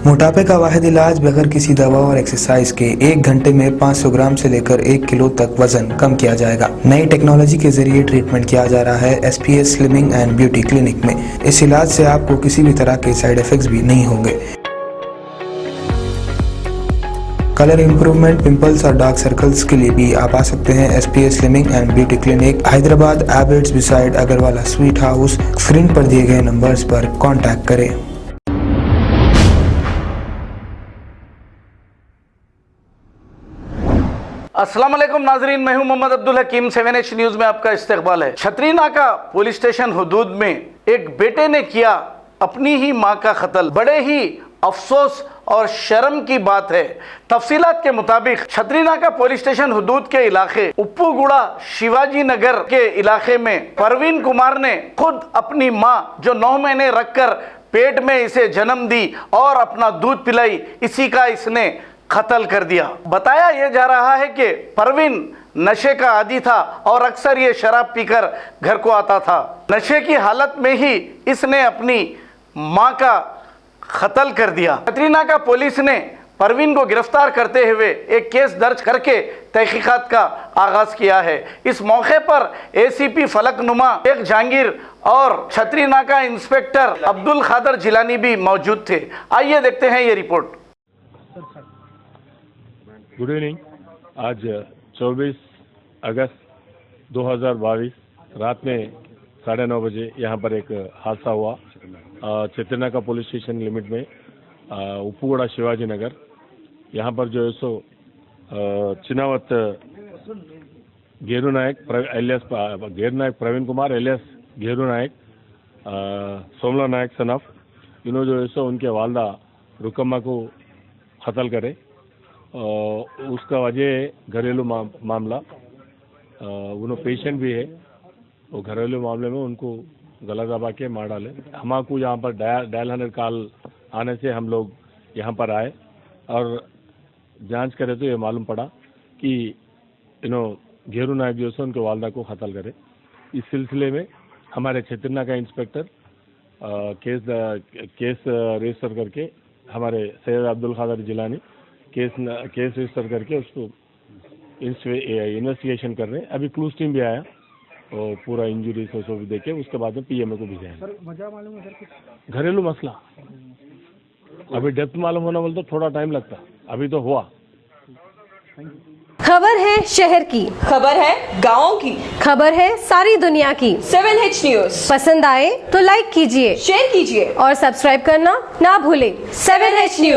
मोटापे का वाहिद इलाज बगैर किसी दवा और एक्सरसाइज के 1 घंटे में 500 ग्राम से लेकर 1 किलो तक वजन कम किया जाएगा। नई टेक्नोलॉजी के जरिए ट्रीटमेंट किया जा रहा है SPS slimming and beauty clinic में। इस इलाज से आपको किसी भी तरह के साइड इफेक्ट्स भी नहीं होंगे। कलर इंप्रूवमेंट, पिंपल्स और डार्क सर्कल्स के लिए भी आप आ सकते हैं SPS slimming and beauty clinic, Hyderabad, एबर्ट्स beside Agarwala sweet house. Screen पर दिए गए नंबर्स पर कॉन्टैक्ट करें। अस्सलाम वालेकुम नाजरीन, मैं हूं मोहम्मद अब्दुल हकीम। 7H न्यूज में आपका इस्तकबाल है। छतरी नाका पुलिस स्टेशन हुदूद में एक बेटे ने किया अपनी ही मां का कत्ल। बड़े ही अफसोस और शर्म की बात है। तफसीलात के मुताबिक छतरी नाका पुलिस स्टेशन हुदूद के इलाके उप्पूगुड़ा शिवाजी नगर के इलाके में परवीन कुमार ने खुद अपनी मां जो 9 महीने रखकर पेट में इसे जन्म दी और अपना दूध पिलाई, इसी का इसने कत्ल कर दिया। बताया यह जा रहा है कि परवीन नशे का आदी था और अक्सर ये शराब पीकर घर को आता था। नशे की हालत में ही इसने अपनी मां का कत्ल कर दिया। छतरी नाका पुलिस ने परवीन को गिरफ्तार करते हुए एक केस दर्ज करके तहकीकात का आगाज किया है। इस मौके पर ACP फलकनुमा शेख जहांगीर और छतरी नाका इंस्पेक्टर अब्दुल खादर जिलानी भी मौजूद थे। आइए देखते हैं ये रिपोर्ट। Good evening. आज 24 अगस्त 2022 रात में 9:30 बजे यहाँ पर एक हादसा हुआ छतरी नाका पुलिस स्टेशन लिमिट में, उप्पूगुड़ा शिवाजी नगर। यहाँ पर जो है सो चिनावत घेरू नायक एलियस प्रवीण कुमार एलियस घेरू नायक, सोमला नायक सनफ, इन्होंने जो है सो उनके वालदा रुकम्मा को कत्ल करे। उसका वजह घरेलू मामला, उन्होंने पेशेंट भी है, वो घरेलू मामले में उनको गला दबा के मार डाले। हमको यहाँ पर डायल 100 कॉल आने से हम लोग यहाँ पर आए और जांच करे तो ये मालूम पड़ा कि घेरू नायक जो है उनके वालदा को कत्ल करे। इस सिलसिले में हमारे छतरी नाका इंस्पेक्टर केस रजिस्टर करके, हमारे सैयद अब्दुल खादर जिलानी केस रजिस्टर करके उसको इन्वेस्टिगेशन कर रहे हैं। अभी क्लूज टीम भी आया और पूरा इंजरी से भी देखे, उसके बाद में PMA को भिजाएंगे। सर वजह मालूम है सर कुछ? घरेलू मसला। अभी डेप्थ मालूम होना बोलते थोड़ा टाइम लगता, अभी तो हुआ। खबर है शहर की, खबर है गाँव की, खबर है सारी दुनिया की। 7H न्यूज पसंद आए तो लाइक कीजिए, शेयर कीजिए और सब्सक्राइब करना ना भूलें। 7H news.